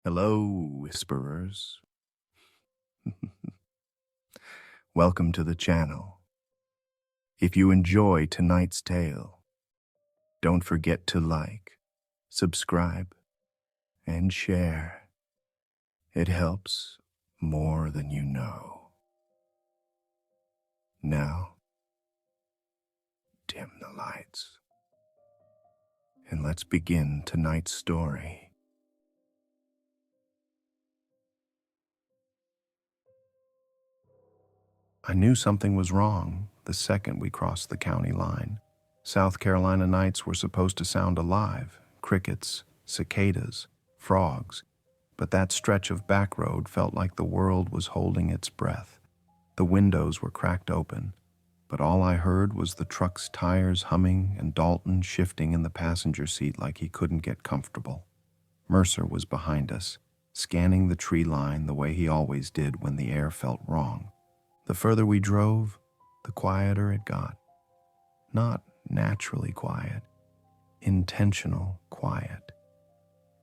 Hello, Whisperers. Welcome to the channel. If you enjoy tonight's tale, don't forget to like, subscribe, and share. It helps more than you know. Now, dim the lights, and let's begin tonight's story. I knew something was wrong the second we crossed the county line. South Carolina nights were supposed to sound alive, crickets, cicadas, frogs, but that stretch of back road felt like the world was holding its breath. The windows were cracked open, but all I heard was the truck's tires humming and Dalton shifting in the passenger seat like he couldn't get comfortable. Mercer was behind us, scanning the tree line the way he always did when the air felt wrong. The further we drove, the quieter it got. Not naturally quiet, intentional quiet.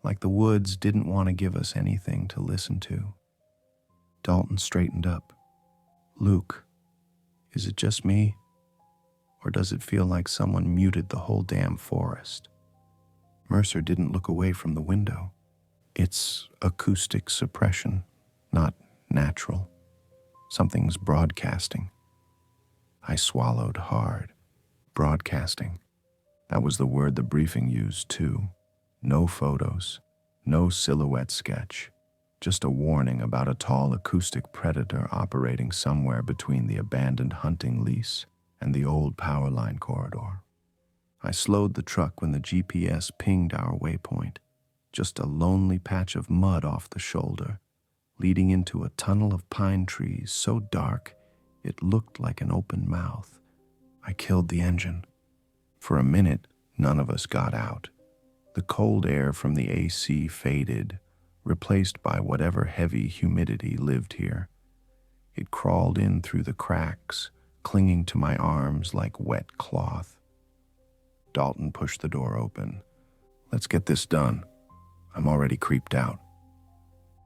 Like the woods didn't want to give us anything to listen to. Dalton straightened up. "Luke, is it just me? Or does it feel like someone muted the whole damn forest?" Mercer didn't look away from the window. "It's acoustic suppression, not natural. Something's broadcasting." I swallowed hard. Broadcasting. That was the word the briefing used too. No photos, no silhouette sketch, just a warning about a tall acoustic predator operating somewhere between the abandoned hunting lease and the old power line corridor. I slowed the truck when the GPS pinged our waypoint, just a lonely patch of mud off the shoulder, leading into a tunnel of pine trees so dark it looked like an open mouth. I killed the engine. For a minute, none of us got out. The cold air from the AC faded, replaced by whatever heavy humidity lived here. It crawled in through the cracks, clinging to my arms like wet cloth. Dalton pushed the door open. "Let's get this done. I'm already creeped out."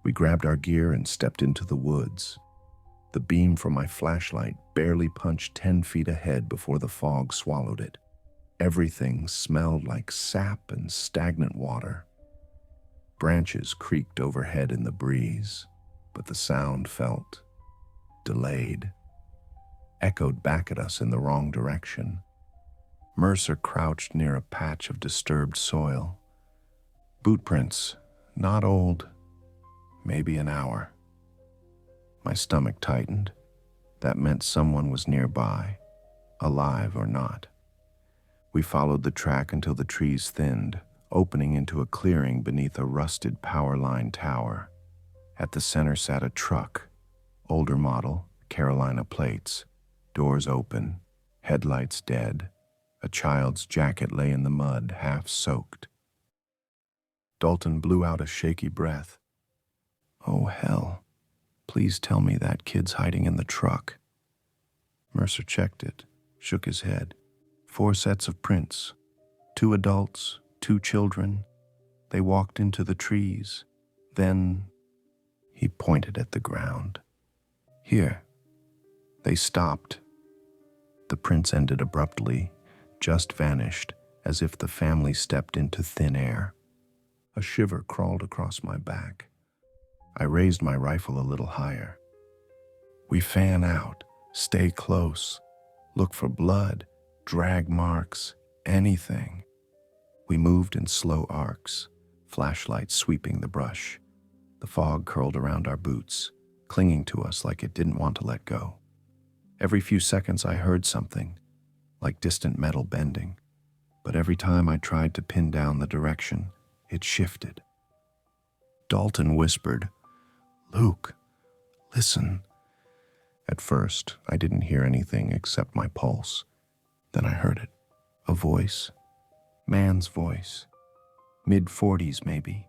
We grabbed our gear and stepped into the woods. The beam from my flashlight barely punched 10 feet ahead before the fog swallowed it. Everything smelled like sap and stagnant water. Branches creaked overhead in the breeze, but the sound felt delayed, echoed back at us in the wrong direction. Mercer crouched near a patch of disturbed soil. Boot prints, not old, maybe an hour. My stomach tightened. That meant someone was nearby, alive or not. We followed the track until the trees thinned, opening into a clearing beneath a rusted power line tower. At the center sat a truck, older model, Carolina plates, doors open, headlights dead. A child's jacket lay in the mud, half soaked. Dalton blew out a shaky breath. "Oh, hell. Please tell me that kid's hiding in the truck." Mercer checked it, shook his head. 4 sets of prints. 2 adults, 2 children. They walked into the trees. Then he pointed at the ground. "Here." They stopped. The prints ended abruptly, just vanished, as if the family stepped into thin air. A shiver crawled across my back. I raised my rifle a little higher. We fan out, stay close, look for blood, drag marks, anything. We moved in slow arcs, flashlight sweeping the brush. The fog curled around our boots, clinging to us like it didn't want to let go. Every few seconds I heard something, like distant metal bending, but every time I tried to pin down the direction, it shifted. Dalton whispered, "Luke, listen." At first, I didn't hear anything except my pulse. Then I heard it. A voice. Man's voice. Mid-40s maybe.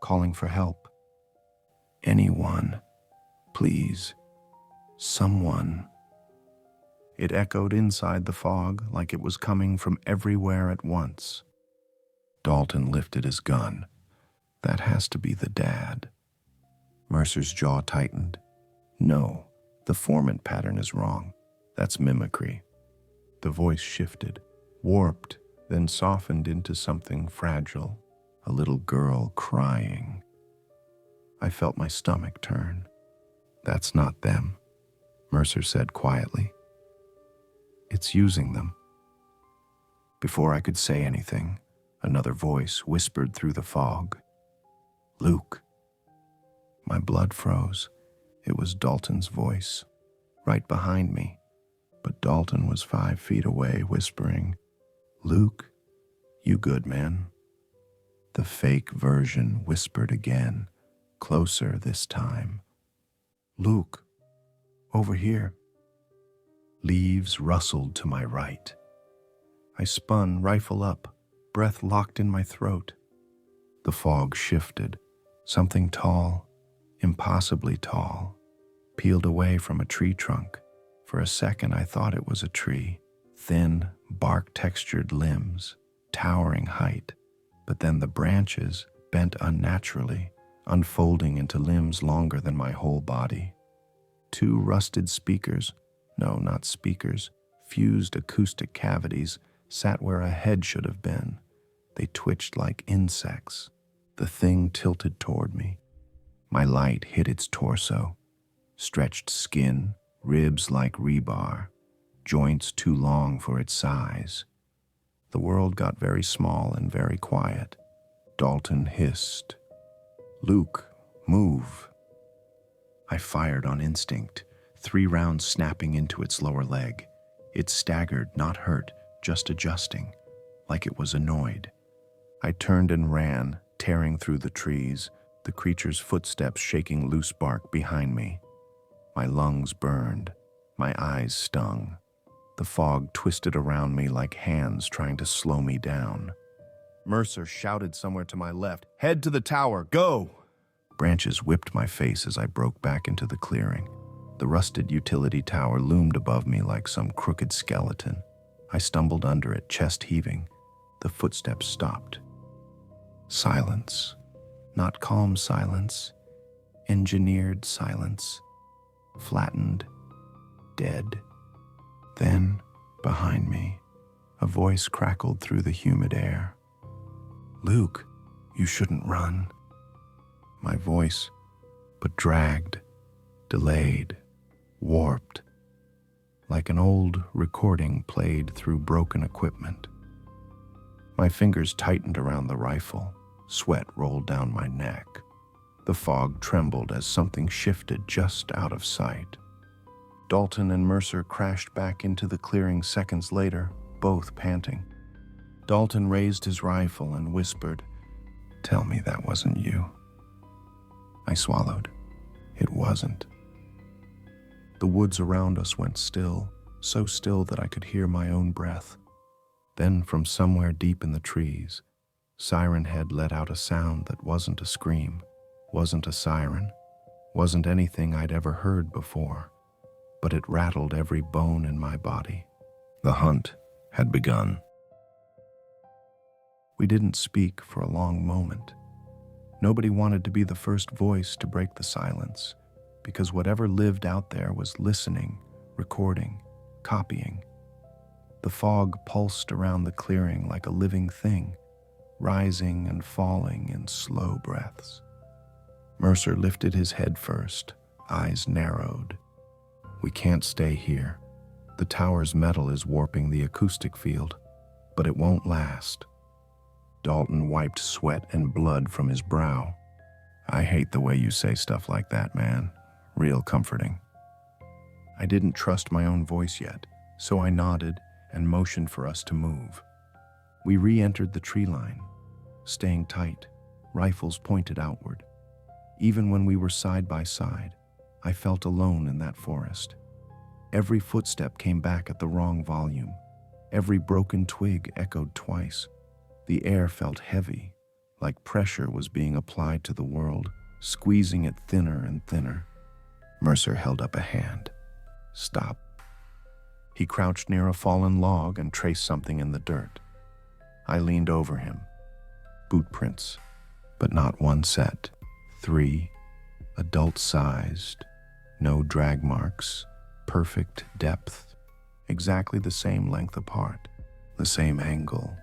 Calling for help. "Anyone. Please. Someone." It echoed inside the fog like it was coming from everywhere at once. Dalton lifted his gun. That has to be the dad. Mercer's jaw tightened. No, the formant pattern is wrong. That's mimicry. The voice shifted, warped, then softened into something fragile, a little girl crying. I felt my stomach turn. That's not them, Mercer said quietly. It's using them. Before I could say anything, another voice whispered through the fog. Luke. My blood froze. It was Dalton's voice, right behind me. But Dalton was 5 feet away, whispering, Luke, you good, man? The fake version whispered again, closer this time. Luke, over here. Leaves rustled to my right. I spun, rifle up, breath locked in my throat. The fog shifted. Something tall, impossibly tall, peeled away from a tree trunk. For a second I thought it was a tree. Thin, bark-textured limbs, towering height. But then the branches bent unnaturally, unfolding into limbs longer than my whole body. 2 rusted speakers, no, not speakers, fused acoustic cavities, sat where a head should have been. They twitched like insects. The thing tilted toward me. My light hit its torso. Stretched skin, ribs like rebar, joints too long for its size. The world got very small and very quiet. Dalton hissed, Luke, move. I fired on instinct, 3 rounds snapping into its lower leg. It staggered, not hurt, just adjusting, like it was annoyed. I turned and ran, tearing through the trees, the creature's footsteps shaking loose bark behind me. My lungs burned, my eyes stung. The fog twisted around me like hands trying to slow me down. Mercer shouted somewhere to my left, head to the tower, go! Branches whipped my face as I broke back into the clearing. The rusted utility tower loomed above me like some crooked skeleton. I stumbled under it, chest heaving. The footsteps stopped. Silence. Not calm silence. Engineered silence. Flattened. Dead. Then, behind me, a voice crackled through the humid air. Luke, you shouldn't run. My voice, but dragged, delayed, warped, like an old recording played through broken equipment. My fingers tightened around the rifle. Sweat rolled down my neck. The fog trembled as something shifted just out of sight. Dalton and Mercer crashed back into the clearing seconds later, both panting. Dalton raised his rifle and whispered, Tell me that wasn't you. I swallowed. It wasn't. The woods around us went still, so still that I could hear my own breath. Then from somewhere deep in the trees, Sirenhead let out a sound that wasn't a scream, wasn't a siren, wasn't anything I'd ever heard before, but it rattled every bone in my body. The hunt had begun. We didn't speak for a long moment. Nobody wanted to be the first voice to break the silence, because whatever lived out there was listening, recording, copying. The fog pulsed around the clearing like a living thing, rising and falling in slow breaths. Mercer lifted his head first, eyes narrowed. We can't stay here. The tower's metal is warping the acoustic field, but it won't last. Dalton wiped sweat and blood from his brow. I hate the way you say stuff like that, man. Real comforting. I didn't trust my own voice yet, so I nodded and motioned for us to move. We re-entered the tree line, staying tight, rifles pointed outward. Even when we were side by side, I felt alone in that forest. Every footstep came back at the wrong volume. Every broken twig echoed twice. The air felt heavy, like pressure was being applied to the world, squeezing it thinner and thinner. Mercer held up a hand. Stop. He crouched near a fallen log and traced something in the dirt. I leaned over him. Boot prints, but not one set. 3, adult-sized, no drag marks, perfect depth, exactly the same length apart, the same angle,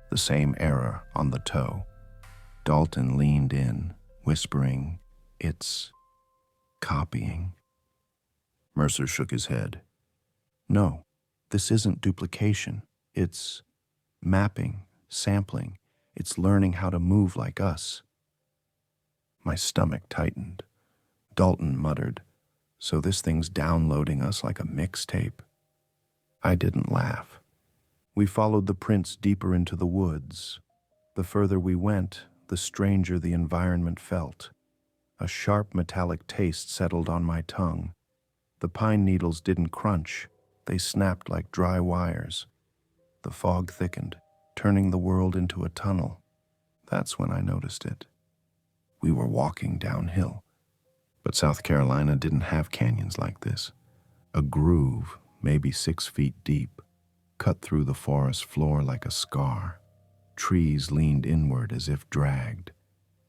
the same error on the toe. Dalton leaned in, whispering, "It's copying." Mercer shook his head. "No, this isn't duplication. It's mapping, sampling. It's learning how to move like us." My stomach tightened. Dalton muttered, "So this thing's downloading us like a mixtape?" I didn't laugh. We followed the prints deeper into the woods. The further we went, the stranger the environment felt. A sharp metallic taste settled on my tongue. The pine needles didn't crunch. They snapped like dry wires. The fog thickened, turning the world into a tunnel. That's when I noticed it. We were walking downhill. But South Carolina didn't have canyons like this. A groove, maybe 6 feet deep, cut through the forest floor like a scar. Trees leaned inward as if dragged.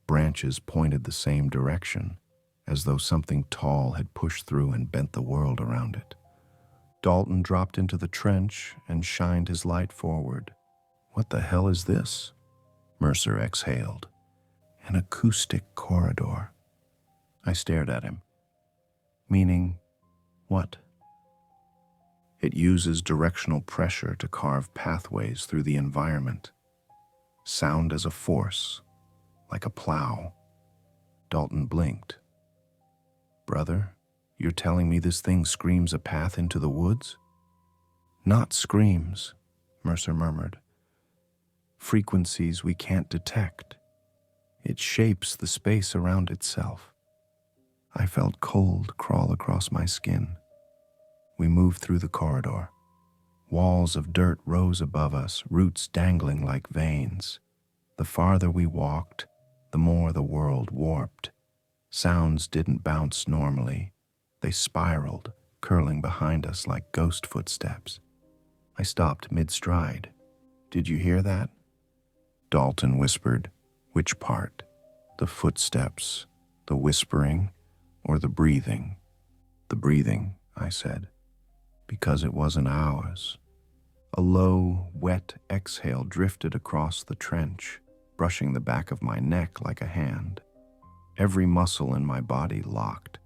Branches pointed the same direction, as though something tall had pushed through and bent the world around it. Dalton dropped into the trench and shined his light forward. "What the hell is this?" Mercer exhaled. "An acoustic corridor." I stared at him. "Meaning what?" "It uses directional pressure to carve pathways through the environment. Sound as a force, like a plow." Dalton blinked. "Brother, you're telling me this thing screams a path into the woods?" "Not screams," Mercer murmured. "Frequencies we can't detect. It shapes the space around itself." I felt cold crawl across my skin. We moved through the corridor. Walls of dirt rose above us, roots dangling like veins. The farther we walked, the more the world warped. Sounds didn't bounce normally. They spiraled, curling behind us like ghost footsteps. I stopped mid-stride. "Did you hear that?" Dalton whispered. "Which part? The footsteps, the whispering, or the breathing?" "The breathing," I said, "because it wasn't ours." A low, wet exhale drifted across the trench, brushing the back of my neck like a hand. Every muscle in my body locked.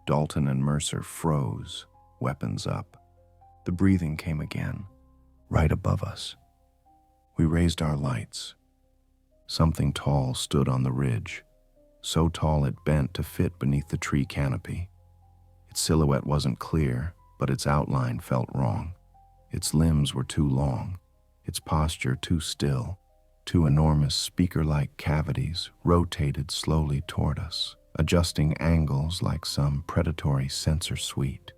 Dalton and Mercer froze, weapons up. The breathing came again, right above us. We raised our lights. Something tall stood on the ridge, so tall it bent to fit beneath the tree canopy. Its silhouette wasn't clear, but its outline felt wrong. Its limbs were too long, its posture too still. Two enormous speaker-like cavities rotated slowly toward us, adjusting angles like some predatory sensor suite.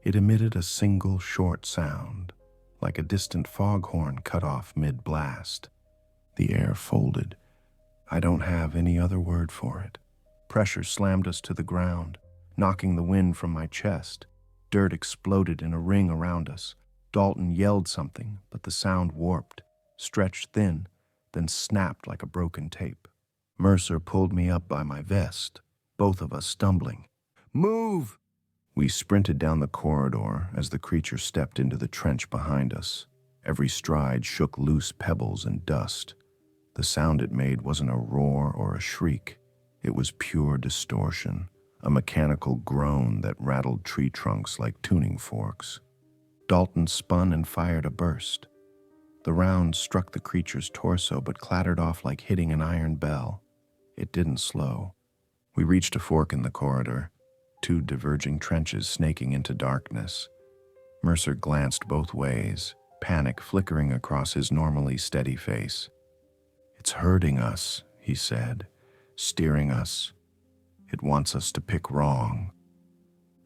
It emitted a single short sound, like a distant foghorn cut off mid-blast. The air folded. I don't have any other word for it. Pressure slammed us to the ground, knocking the wind from my chest. Dirt exploded in a ring around us. Dalton yelled something, but the sound warped, stretched thin, then snapped like a broken tape. Mercer pulled me up by my vest, both of us stumbling. "Move!" We sprinted down the corridor as the creature stepped into the trench behind us. Every stride shook loose pebbles and dust. The sound it made wasn't a roar or a shriek. It was pure distortion, a mechanical groan that rattled tree trunks like tuning forks. Dalton spun and fired a burst. The round struck the creature's torso but clattered off like hitting an iron bell. It didn't slow. We reached a fork in the corridor, two diverging trenches snaking into darkness. Mercer glanced both ways, panic flickering across his normally steady face. "It's hurting us," he said, "steering us. It wants us to pick wrong."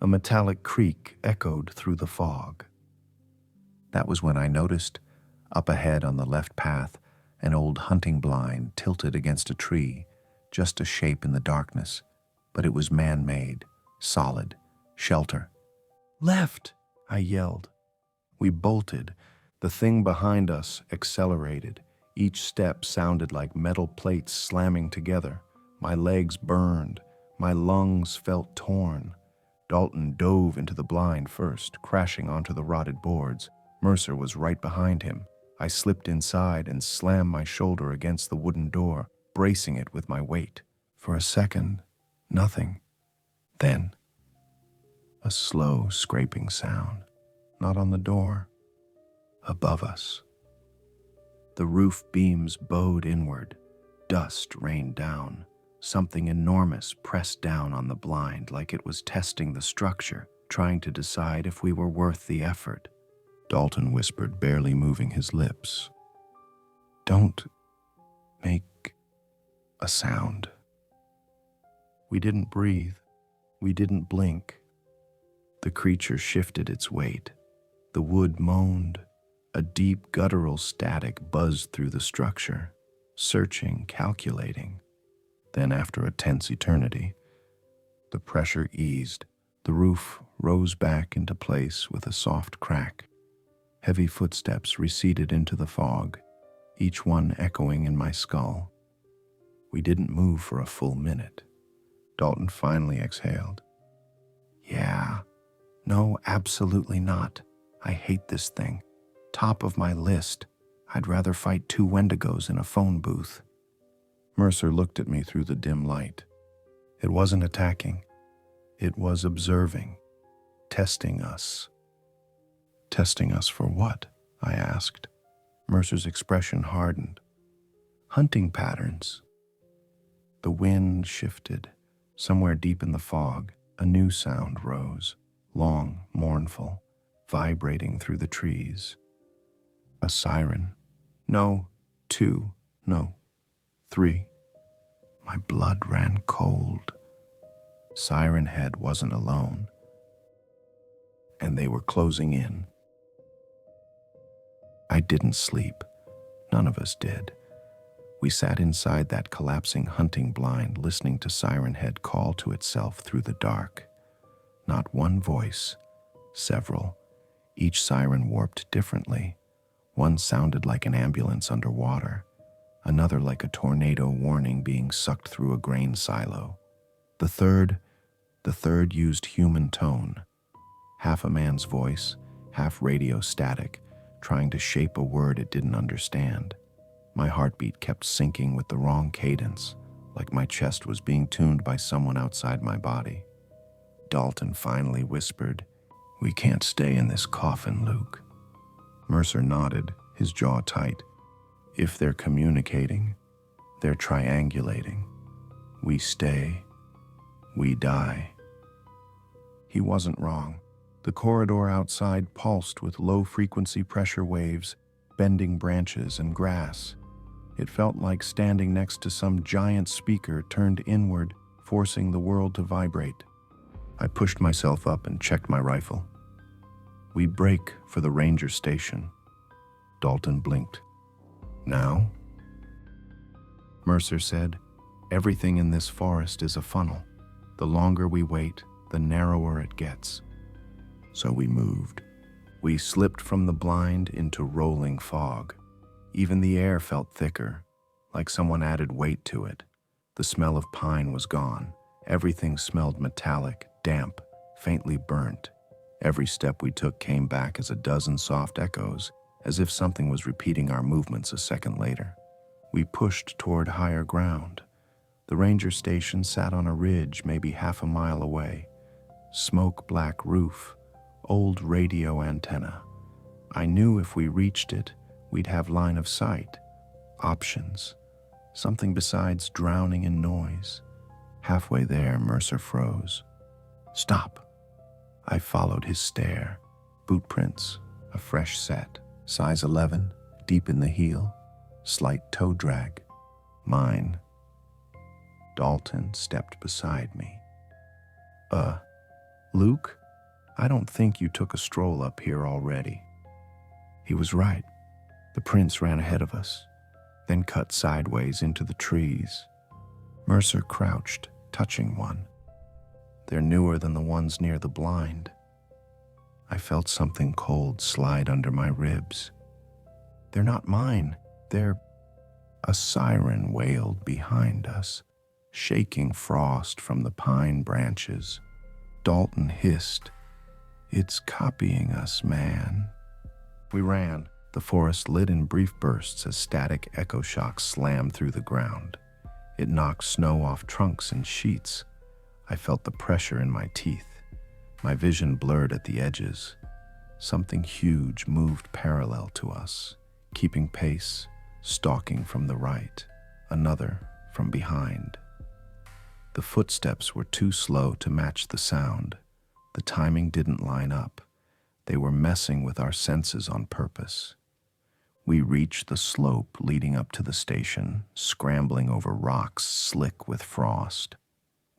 A metallic creak echoed through the fog. That was when I noticed, up ahead on the left path, an old hunting blind tilted against a tree, just a shape in the darkness, but it was man-made, solid, shelter. "Left!" I yelled. We bolted. The thing behind us accelerated, Each step sounded like metal plates slamming together. My legs burned. My lungs felt torn. Dalton dove into the blind first, crashing onto the rotted boards. Mercer was right behind him. I slipped inside and slammed my shoulder against the wooden door, bracing it with my weight. For a second, nothing. Then, a slow scraping sound. Not on the door. Above us. The roof beams bowed inward. Dust rained down. Something enormous pressed down on the blind like it was testing the structure, trying to decide if we were worth the effort. Dalton whispered, barely moving his lips. "Don't make a sound." We didn't breathe. We didn't blink. The creature shifted its weight. The wood moaned. A deep guttural static buzzed through the structure, searching, calculating. Then, after a tense eternity, the pressure eased. The roof rose back into place with a soft crack. Heavy footsteps receded into the fog, each one echoing in my skull. We didn't move for a full minute. Dalton finally exhaled. "Yeah. No, absolutely not. I hate this thing. Top of my list. I'd rather fight two Wendigos in a phone booth." Mercer looked at me through the dim light. It wasn't attacking. It was observing, testing us. "Testing us for what?" I asked. Mercer's expression hardened. "Hunting patterns." The wind shifted. Somewhere deep in the fog, a new sound rose, long, mournful, vibrating through the trees. A siren. No, two, no, three. My blood ran cold. Sirenhead wasn't alone. And they were closing in. I didn't sleep. None of us did. We sat inside that collapsing hunting blind, listening to Sirenhead call to itself through the dark. Not one voice, several. Each siren warped differently. One sounded like an ambulance underwater, another like a tornado warning being sucked through a grain silo. The third used human tone, half a man's voice, half radio static, trying to shape a word it didn't understand. My heartbeat kept sinking with the wrong cadence, like my chest was being tuned by someone outside my body. Dalton finally whispered, "We can't stay in this coffin, Luke." Mercer nodded, his jaw tight. "If they're communicating, they're triangulating. We stay, we die." He wasn't wrong. The corridor outside pulsed with low-frequency pressure waves, bending branches and grass. It felt like standing next to some giant speaker turned inward, forcing the world to vibrate. I pushed myself up and checked my rifle. "We break for the ranger station." Dalton blinked. "Now?" Mercer said, "Everything in this forest is a funnel. The longer we wait, the narrower it gets." So we moved. We slipped from the blind into rolling fog. Even the air felt thicker, like someone added weight to it. The smell of pine was gone. Everything smelled metallic, damp, faintly burnt. Every step we took came back as a dozen soft echoes, as if something was repeating our movements a second later. We pushed toward higher ground. The ranger station sat on a ridge maybe half a mile away. Smoke-black roof, old radio antenna. I knew if we reached it, we'd have line of sight, options, something besides drowning in noise. Halfway there, Mercer froze. "Stop." I followed his stare. Boot prints, a fresh set, size 11, deep in the heel, slight toe drag. Mine. Dalton stepped beside me. Luke, I don't think you took a stroll up here already." He was right. The prints ran ahead of us, then cut sideways into the trees. Mercer crouched, touching one. They're newer than the ones near the blind. I felt something cold slide under my ribs. "They're not mine. They're A siren wailed behind us, shaking frost from the pine branches. Dalton hissed, "It's copying us, man." We ran. The forest lit in brief bursts as static echo shocks slammed through the ground. It knocked snow off trunks and sheets. I felt the pressure in my teeth. My vision blurred at the edges. Something huge moved parallel to us, keeping pace, stalking from the right, another from behind. The footsteps were too slow to match the sound. The timing didn't line up. They were messing with our senses on purpose. We reached the slope leading up to the station, scrambling over rocks slick with frost.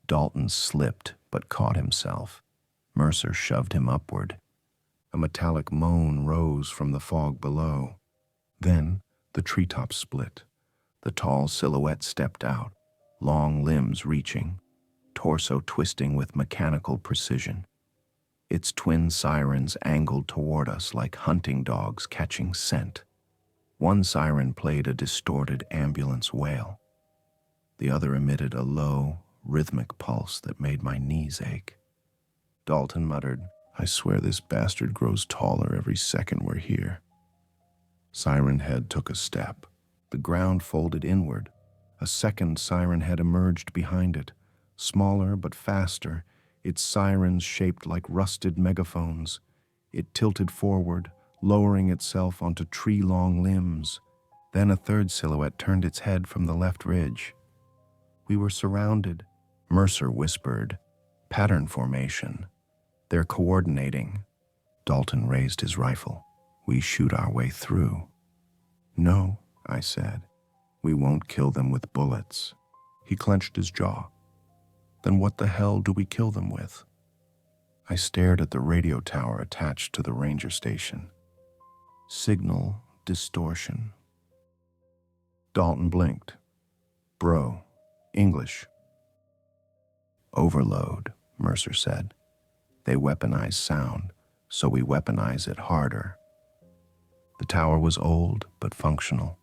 Dalton slipped but caught himself. Mercer shoved him upward. A metallic moan rose from the fog below. Then the treetops split. The tall silhouette stepped out, long limbs reaching, torso twisting with mechanical precision. Its twin sirens angled toward us like hunting dogs catching scent. One siren played a distorted ambulance wail. The other emitted a low, rhythmic pulse that made my knees ache. Dalton muttered, "I swear this bastard grows taller every second we're here." Sirenhead took a step. The ground folded inward. A second Sirenhead emerged behind it, smaller but faster, its sirens shaped like rusted megaphones. It tilted forward, lowering itself onto tree-long limbs. Then a third silhouette turned its head from the left ridge. We were surrounded. Mercer whispered, "Pattern formation. They're coordinating." Dalton raised his rifle. "We shoot our way through." "No," I said. "We won't kill them with bullets." He clenched his jaw. "Then what the hell do we kill them with?" I stared at the radio tower attached to the ranger station. Signal distortion. Dalton blinked. "Bro, English." "Overload," Mercer said. "They weaponize sound, so we weaponize it harder." The tower was old but functional.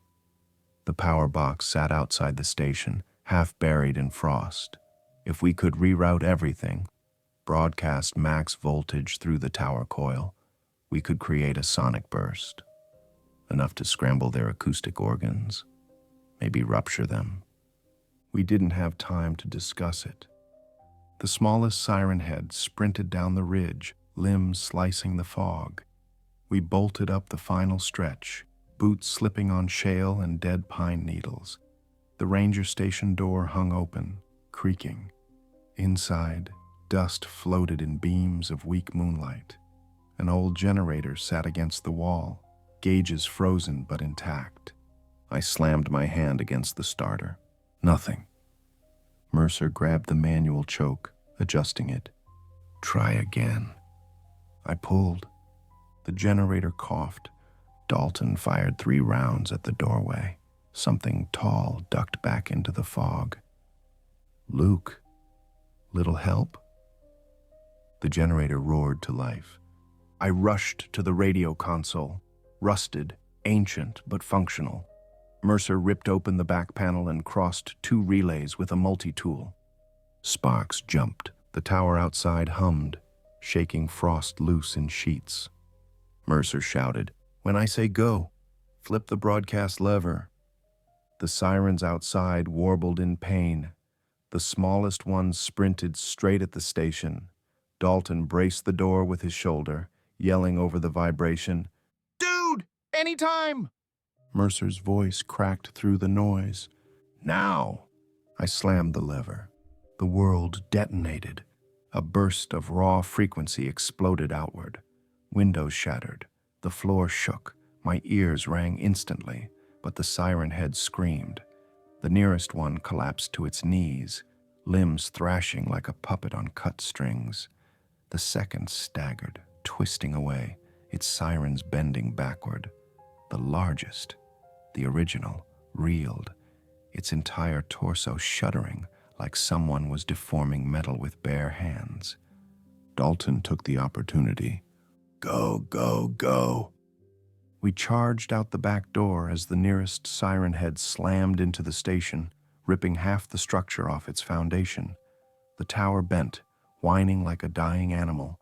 The power box sat outside the station, half buried in frost. If we could reroute everything, broadcast max voltage through the tower coil, we could create a sonic burst, enough to scramble their acoustic organs, maybe rupture them. We didn't have time to discuss it. The smallest Sirenhead sprinted down the ridge, limbs slicing the fog. We bolted up the final stretch, boots slipping on shale and dead pine needles. The ranger station door hung open, creaking. Inside, dust floated in beams of weak moonlight. An old generator sat against the wall, gauges frozen but intact. I slammed my hand against the starter. Nothing. Mercer grabbed the manual choke, adjusting it. "Try again." I pulled. The generator coughed. Dalton fired 3 rounds at the doorway. Something tall ducked back into the fog. "Luke, little help?" The generator roared to life. I rushed to the radio console, rusted, ancient, but functional. Mercer ripped open the back panel and crossed 2 relays with a multi-tool. Sparks jumped. The tower outside hummed, shaking frost loose in sheets. Mercer shouted, "When I say go, flip the broadcast lever." The sirens outside warbled in pain. The smallest one sprinted straight at the station. Dalton braced the door with his shoulder, yelling over the vibration, "Dude, anytime!" Mercer's voice cracked through the noise. "Now!" I slammed the lever. The world detonated. A burst of raw frequency exploded outward. Windows shattered. The floor shook. My ears rang instantly, but the Sirenhead screamed. The nearest one collapsed to its knees, limbs thrashing like a puppet on cut strings. The second staggered, twisting away, its sirens bending backward. The largest, the original, reeled, its entire torso shuddering like someone was deforming metal with bare hands. Dalton took the opportunity. "Go, go, go." We charged out the back door as the nearest Sirenhead slammed into the station, ripping half the structure off its foundation. The tower bent, whining like a dying animal.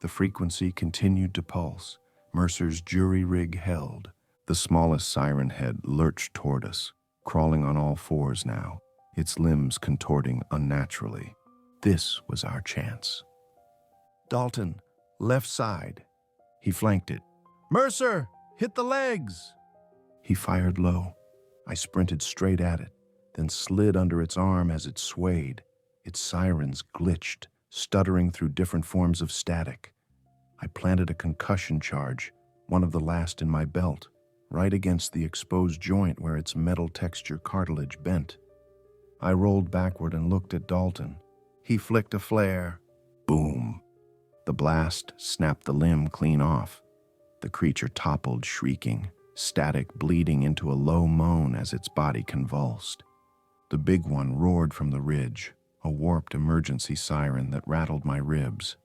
The frequency continued to pulse. Mercer's jury rig held. The smallest Sirenhead lurched toward us, crawling on all fours now, its limbs contorting unnaturally. This was our chance. Dalton, left side. He flanked it. Mercer, hit the legs! He fired low. I sprinted straight at it, then slid under its arm as it swayed. Its sirens glitched, stuttering through different forms of static. I planted a concussion charge, one of the last in my belt, right against the exposed joint where its metal texture cartilage bent. I rolled backward and looked at Dalton. He flicked a flare. Boom! The blast snapped the limb clean off. The creature toppled, shrieking, static bleeding into a low moan as its body convulsed. The big one roared from the ridge, a warped emergency siren that rattled my ribs.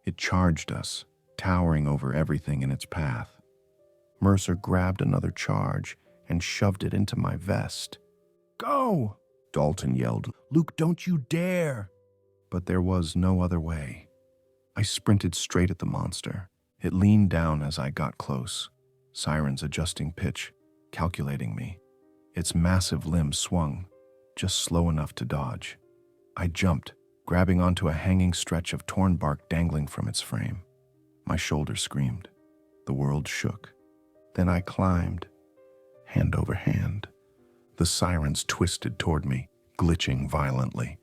It charged us, towering over everything in its path. Mercer grabbed another charge and shoved it into my vest. Go! Dalton yelled. Luke, don't you dare! But there was no other way. I sprinted straight at the monster. It leaned down as I got close, sirens adjusting pitch, calculating me. Its massive limbs swung, just slow enough to dodge. I jumped, grabbing onto a hanging stretch of torn bark dangling from its frame. My shoulder screamed. The world shook. Then I climbed, hand over hand. The sirens twisted toward me, glitching violently.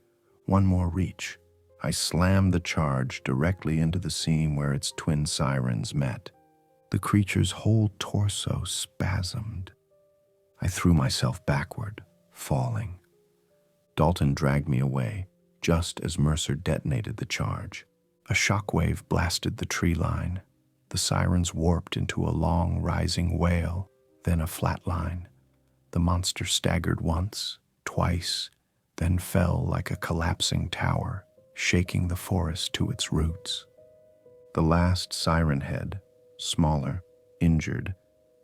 One more reach. I slammed the charge directly into the seam where its twin sirens met. The creature's whole torso spasmed. I threw myself backward, falling. Dalton dragged me away, just as Mercer detonated the charge. A shockwave blasted the tree line. The sirens warped into a long, rising wail, then a flat line. The monster staggered once, twice, then fell like a collapsing tower, shaking the forest to its roots. The last Sirenhead, smaller, injured,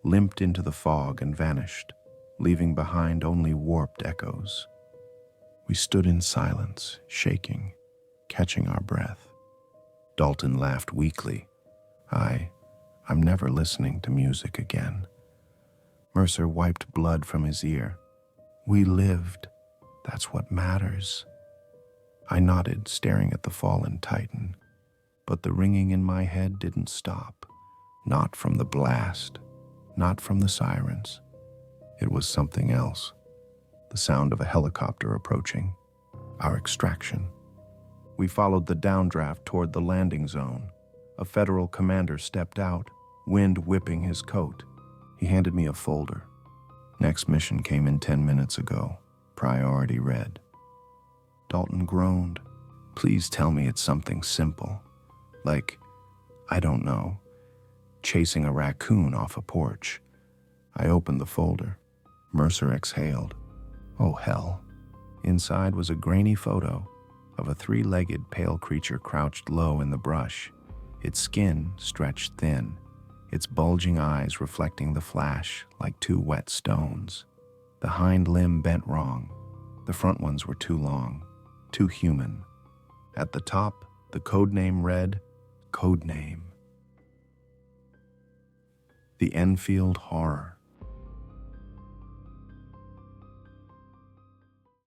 limped into the fog and vanished, leaving behind only warped echoes. We stood in silence, shaking, catching our breath. Dalton laughed weakly. I'm never listening to music again. Mercer wiped blood from his ear. We lived. That's what matters. I nodded, staring at the fallen titan. But the ringing in my head didn't stop. Not from the blast, not from the sirens. It was something else. The sound of a helicopter approaching. Our extraction. We followed the downdraft toward the landing zone. A federal commander stepped out, wind whipping his coat. He handed me a folder. Next mission came in 10 minutes ago. Priority red. Dalton groaned. Please tell me it's something simple. Like, I don't know, chasing a raccoon off a porch. I opened the folder. Mercer exhaled. Oh, hell. Inside was a grainy photo of a three-legged pale creature crouched low in the brush, its skin stretched thin, its bulging eyes reflecting the flash like two wet stones. The hind limb bent wrong. The front ones were too long, too human. At the top, the codename read, Codename. The Enfield Horror.